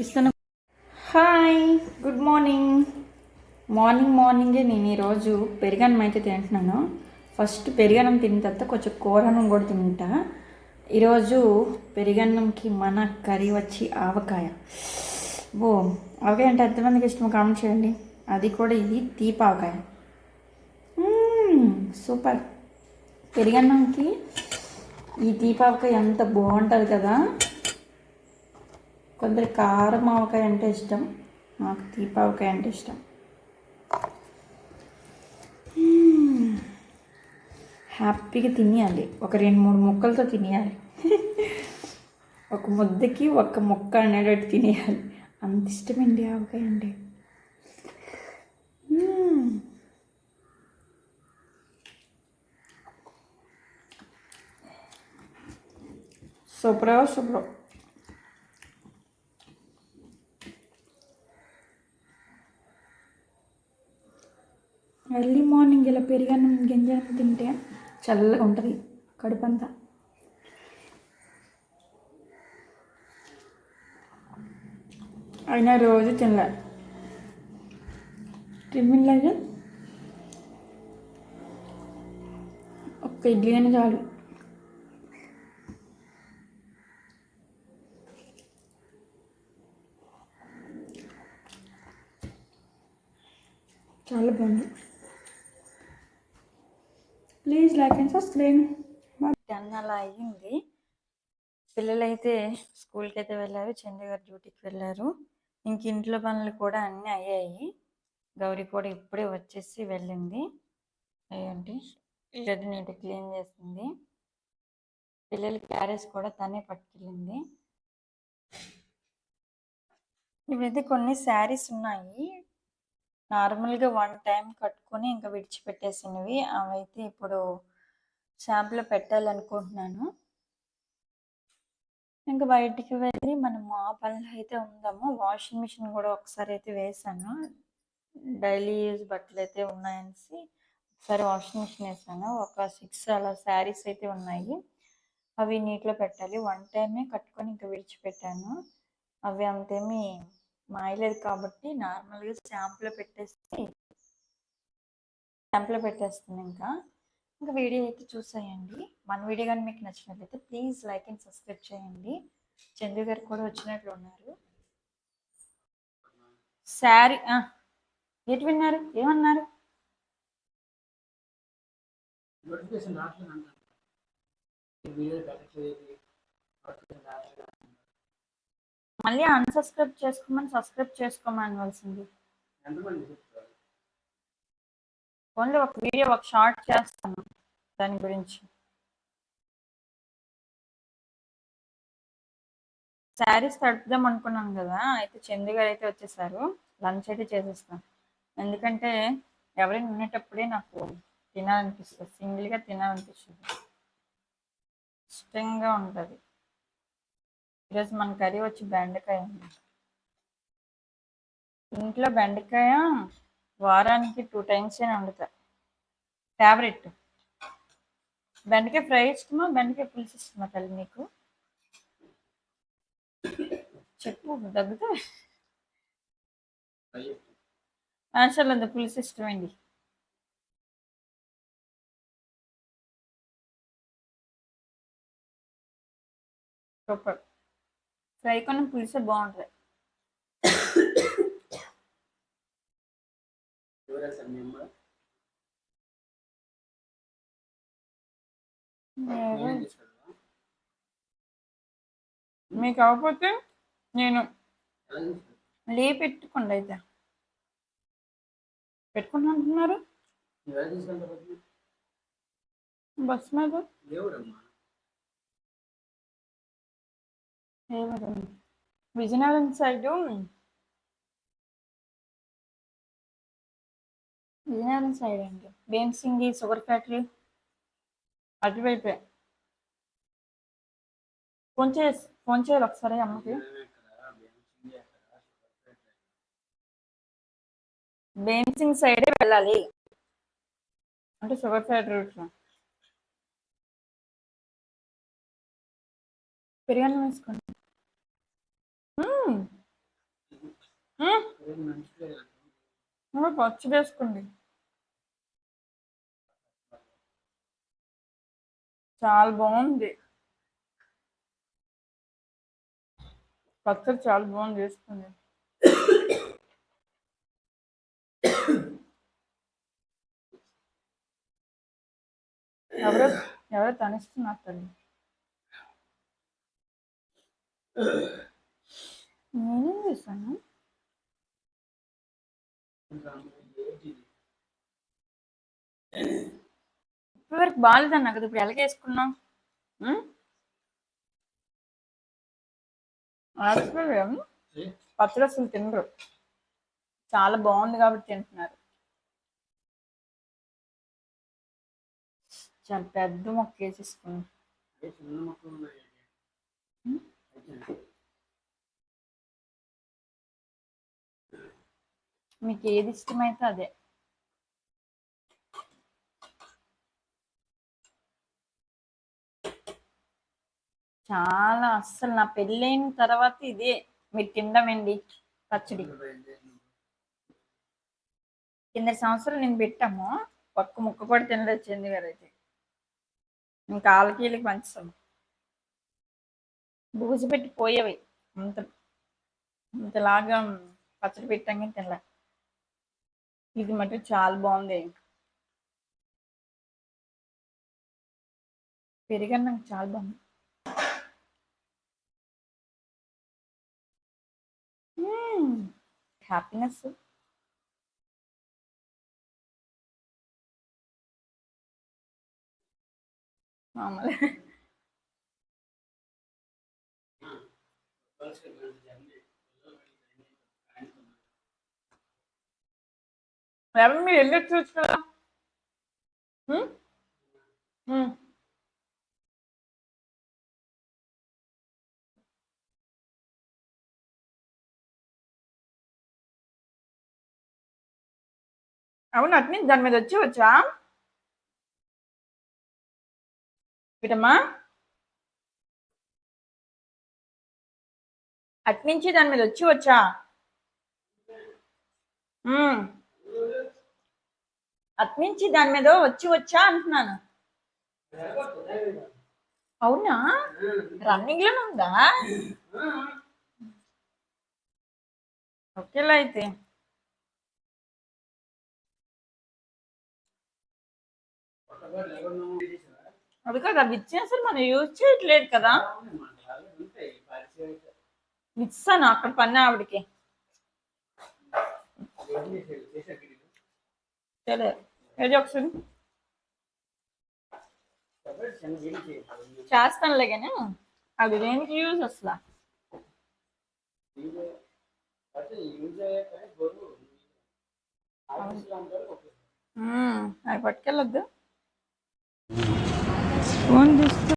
ఇస్తాను. Hi, good morning. మార్నింగే నేను ఈరోజు పెరుగన్నం అయితే తింటున్నాను. ఫస్ట్ పెరుగన్నం తిన్న తర్వాత కొంచెం కూరన్నం కూడా తింటా. ఈరోజు పెరుగన్నంకి మన కర్రీ వచ్చి ఆవకాయ. ఆవకాయ అంటే ఎంతమందికి ఇష్టమో కామెంట్ చేయండి. అది కూడా ఇది తీపి ఆవకాయ. సూపర్. పెరుగన్నంకి ఈ తీపి ఆవకాయ ఎంత బాగుంటుంది కదా. కొందరు కారం ఆవకాయ అంటే ఇష్టం, నాకు తీపావకాయ అంటే ఇష్టం. హ్యాపీగా తినేయాలి, ఒక 2-3 ముక్కలతో తినేయాలి. ఒక ముద్దకి ఒక్క ముక్క అనేటట్టు తినేయాలి, అంత ఇష్టమండి ఆవకాయ అంటే. సూపర్. ఎర్లీ మార్నింగ్ ఇలా పెరుగన్నం గింజలు తింటే చల్లగా ఉంటుంది కడుపంతా. అయినా రోజు తినలే, టిఫిన్లాగా ఒక్క ఇడ్లీ అని చాలు. చాలా బాగుంది. Please like and subscribe. 10 అలా అయ్యింది. పిల్లలైతే స్కూల్కి అయితే వెళ్ళారు, చంద్రగారు డ్యూటీకి వెళ్ళారు. ఇంక ఇంట్లో పనులు కూడా అన్నీ అయ్యాయి. గౌరీ కూడా ఇప్పుడే వచ్చేసి వెళ్ళింది. ఏంటి గది నీటి క్లీన్ చేసింది. పిల్లల క్యారేజ్ కూడా తనే పట్టుకెళ్ళింది. ఇవైతే కొన్ని శారీస్ ఉన్నాయి, నార్మల్గా 1 టైం కట్టుకొని ఇంకా విడిచిపెట్టేసినవి. అవైతే ఇప్పుడు షాంపులో పెట్టాలనుకుంటున్నాను. ఇంకా బయటికి వెళ్ళి మనము ఆ పనులు అయితే ఉందాము. వాషింగ్ మిషన్ కూడా ఒకసారి అయితే వేసాను, డైలీ యూజ్ బట్టలు అయితే ఉన్నాయనేసి ఒకసారి వాషింగ్ మిషన్ వేసాను. ఒక 6 అలా శారీస్ అయితే ఉన్నాయి, అవి నీటిలో పెట్టాలి. 1 టైమే కట్టుకొని ఇంకా విడిచిపెట్టాను. అవి అంతేమీ మాయలేదు కాబట్టి నార్మల్గా షాంపులో పెట్టేస్తాను. ఇంకా వీడియో అయితే చూసేయండి. మన వీడియో కానీ మీకు నచ్చినట్లయితే ప్లీజ్ లైక్ అండ్ సబ్స్క్రైబ్ చేయండి. చందు గారు కూడా వచ్చినట్లు ఉన్నారు. శారీ ఎటు విన్నారు, ఏమన్నారు? మళ్ళీ అన్సబ్స్క్రైబ్ చేసుకోమని సబ్స్క్రైబ్ చేసుకోమనవలసింది. ఓన్లీ ఒక వీడియో, ఒక షార్ట్ చేస్తాను దాని గురించి. శారీస్ తడుపుదాం అనుకున్నాను కదా, అయితే చందు గారు అయితే వచ్చేసారు. లంచ్ అయితే చేసేస్తాను, ఎందుకంటే ఎవరైనా ఉండేటప్పుడే నాకు తినాలనిపిస్తుంది, సింగిల్గా తినాలనిపిస్తుంది, ఇష్టంగా ఉంటుంది. ఈరోజు మన కర్రీ వచ్చి బెండకాయ. ఇంట్లో బెండకాయ వారానికి 2 టైమ్స్ వండుతా. ఫేవరెట్. బెండకాయ ఫ్రై ఇష్టమా, బెండకాయ పులుసు ఇష్టమా తల్లి నీకు? చెప్పు, దగ్గుతా. అసలు పులుసు ఇష్టమండి. సూపర్. ఫ్రై కొన్న పులుసు బాగుంటుంది. మీకు అవ్వకపోతే నేను లీవ్ పెట్టుకోండి. అయితే పెట్టుకుంటా అంటున్నారు బస్ మీద. విజయనగరం సైడ్ అండి, భీమ్సింగి షుగర్ ఫ్యాక్టరీ అటువైపే. ఫోన్ చేయాలి ఒకసారి అమ్మకి. భీమ్సింగ్ సైడే వెళ్ళాలి, అంటే షుగర్ ఫ్యాక్టరీ రూట్లో. పెరుగన్నం వేసుకోండి. పచ్చి వేసుకోండి, చాలా బాగుంది. పచ్చడి చాలా బాగుంది, వేసుకోండి. ఎవరో ఎవరో తనిస్తున్నారు తల్లి. నేనేం చేశాను? ఇప్పటివరకు బాగాలేదన్నా కదా, ఇప్పుడు ఎలాగేసుకున్నాం? పచ్చడి అసలు తినరు, చాలా బాగుంది కాబట్టి తింటున్నారు. చాలా పెద్ద మొక్క వేసేసుకున్నాం. మీకు ఏది ఇష్టమైతే అదే. చాలా అస్సలు నా పెళ్ళైన తర్వాత ఇదే మీరు తినడమేండి పచ్చడి. కింద సంవత్సరం నేను పెట్టాము, ఒక్క ముక్క కూడా తినలేదు చంది గారు అయితే. ఇంకా ఆలకీలకి పంచుతాము, బూజు పెట్టి పోయేవి అంత ఇంతలాగా పచ్చడి పెట్టాం తినలే. ఇది మటు చాలా బాగుంది, పెరిగన్నం చాలా బాగుంది. హ్యాపీనెస్. మామూలు ఎవరు మీరు వెళ్ళి చూసి కదా. అవును, అట్ని దాని మీద వచ్చి వచ్చా బిటమ్మా, అట్నుంచి దాని మీద వచ్చి వచ్చా. అట్నుంచి దాని మీద వచ్చి వచ్చా అంటున్నాను. అవునా, రన్నింగ్ లోనే ఉందా? ఓకేలా అయితే. అది కదా విచ్చి అసలు మనం యూజ్ చేయట్లేదు కదా. ఇస్తాను అక్కడ పని ఆవిడకి. సరే ఏది ఒకసారి చేస్తానులే కానీ అది దేనికి యూజ్ అసలు. అవి పట్టుకెళ్ళొద్దు, ఫోన్ తీస్తూ